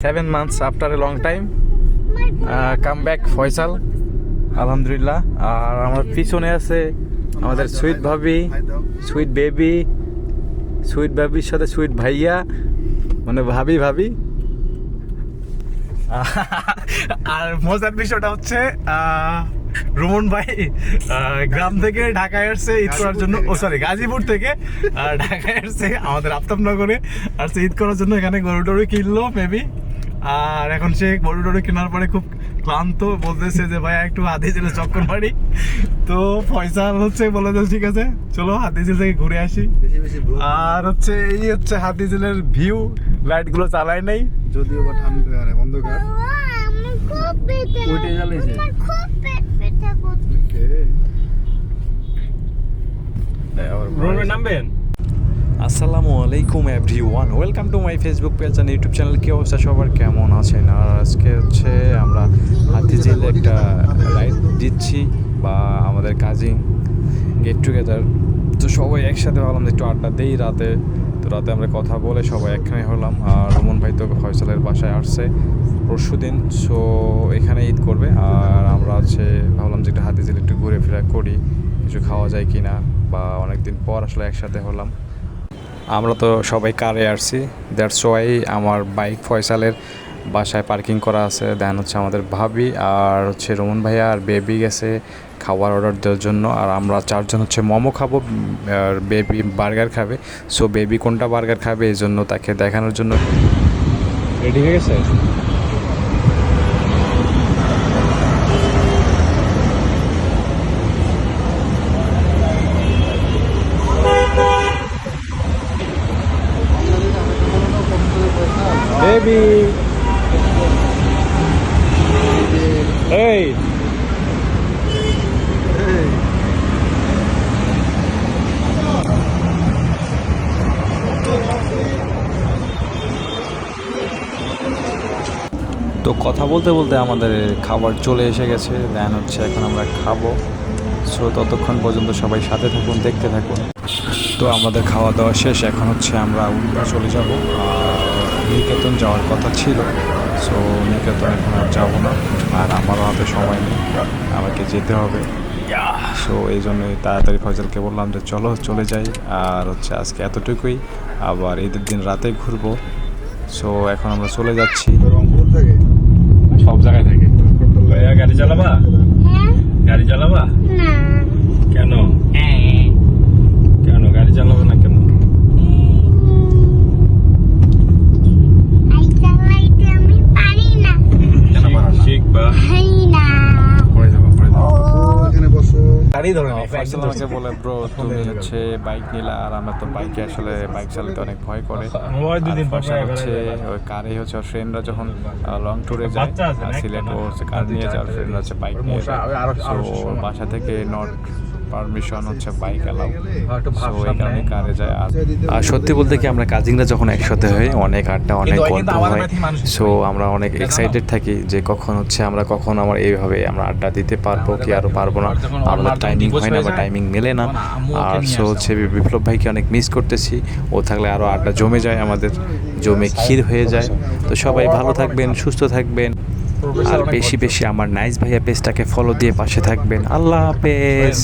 7 months after a long time come back Faisal আলহামদুলিল্লাহ। আর আমার পিছনে আছে আমাদের সুইট ভাবি, সুইট বেবি, সুইট ভাবির সাথে সুইট ভাইয়া, মানে ভাবি ভাবি। আর মজার বিষয়টা হচ্ছে রোমন ভাই গ্রাম থেকে ঢাকায় আসছে ঈদ করার জন্য, গাজীপুর থেকে ঢাকায় আসছে আমাদের আফতাবনগরে আসছে ঈদ করার জন্য। এখানে গরু টরু কিনলো মেবি, আর এখন সে গরু টরু কেনার পরে খুব ক্লান্ত, বলতেছে যে ভাই একটু হাতিঝিল চক্কর মারি। তো ফয়সাল হচ্ছে বলে যে ঠিক আছে চলো হাতিঝিল থেকে ঘুরে আসি। আর হচ্ছে এই হচ্ছে হাতিঝিলের ভিউ, লাইট গুলো চালায় নাই যদিও বা ঠান্ডা অন্ধকার। ওইটাই জ্বালাইছে। নামবেন। আসসালামু আলাইকুম everyone, welcome to my Facebook page and YouTube channel. কি অবস্থা সবার, কেমন আছেন? আর আজকে হচ্ছে আমরা হাতিঝিল একটা রাইড দিচ্ছি, বা আমাদের কাজিন গেট টুগেদার। তো সবাই একসাথে ভাবলাম একটু আড্ডা দেই রাতে। তো রাতে আমরা কথা বলে সবাই একখানে হলাম। আর রোমন ভাই তো ফয়সালের বাসায় আসছে পরশু দিন, সো এখানে ঈদ করবে। আর আমরা হচ্ছে ভাবলাম যে একটু হাতিঝিল একটু ঘুরে ফেরা করি, কিছু খাওয়া যায় কি না, বা অনেকদিন পর আসলে একসাথে হলাম। আমরা তো সবাই কারে আসছি, দ্যাটস ওয়াই আমার বাইক ফয়সালের বাসায় পার্কিং করা আছে। দেন হচ্ছে আমাদের ভাবি আর হচ্ছে রোমন ভাইয়া আর বেবি গেছে খাবার অর্ডার দেওয়ার জন্য। আর আমরা চারজন হচ্ছে মোমো খাবো, আর বেবি বার্গার খাবে। সো বেবি কোনটা বার্গার খাবে এই জন্য তাকে দেখানোর জন্য রেডি হয়ে গেছে। Baby, hey, তো কথা বলতে বলতে আমাদের খাবার চলে এসে গেছে। দেন হচ্ছে এখন আমরা খাবো। সো ততক্ষণ পর্যন্ত সবাই সাথে থাকুন, দেখতে থাকুন। তো আমাদের খাওয়া দাওয়া শেষ, এখন হচ্ছে আমরা উল্টা চলে যাব। নিকেতন যাওয়ার কথা ছিল, সো নিকেতন এখন আর যাবো না। আর আমারও হাতে সময় নেই, আমাকে যেতে হবে। সো এই জন্যই তাড়াতাড়ি ফয়সালকে বললাম যে চলো চলে যাই। আর হচ্ছে আজকে এতটুকুই, আবার ঈদের দিন রাতে ঘুরবো। সো এখন আমরা চলে যাচ্ছি। রংপুর থেকে সব জায়গায় থেকে গাড়ি চালাবা? গাড়ি চালাবা কেন? কেন গাড়ি চালাবে না কেন? শিখবা। আমাকে বলে ব্রো তুমি হচ্ছে বাইক নিলা, আর আমরা তো বাইকে আসলে বাইক চালাতে অনেক ভয় করে। হচ্ছে ওই কারে হচ্ছে ওর ফ্রেন্ডরা যখন লং ট্যুরে যায় সিলেট, ও হচ্ছে কার নিয়ে যায়, ওর ফ্রেন্ডরা হচ্ছে বাইক নিয়ে যায়। সো বাসা থেকে নট পারমিশন হচ্ছে বাইক অ্যালাউ, সো এই কারণে কারে যায়। আর সত্যি বলতে কি আমরা কাজিনরা যখন একসাথে হই অনেক আড্ডা, অনেক গল্প হয়। সো আমরা অনেক এক্সাইটেড থাকি যে কখন হচ্ছে আমরা কখন আমার এইভাবে আমরা আড্ডা দিতে পারবো কি আরো পারবো না। আমাদের টাইমিং হয় না বা টাইমিং মেলে না। আর সো হচ্ছে বিপ্লব ভাইকে অনেক মিস করতেছি, ও থাকলে আরো আড্ডা জমে যায়, আমাদের জমে ক্ষীর হয়ে যায়। তো সবাই ভালো থাকবেন, সুস্থ থাকবেন, আর বেশি বেশি আমার নাইস ভাইয়া পেজটাকে ফলো দিয়ে পাশে থাকবেন। আল্লাহ হাফেজ।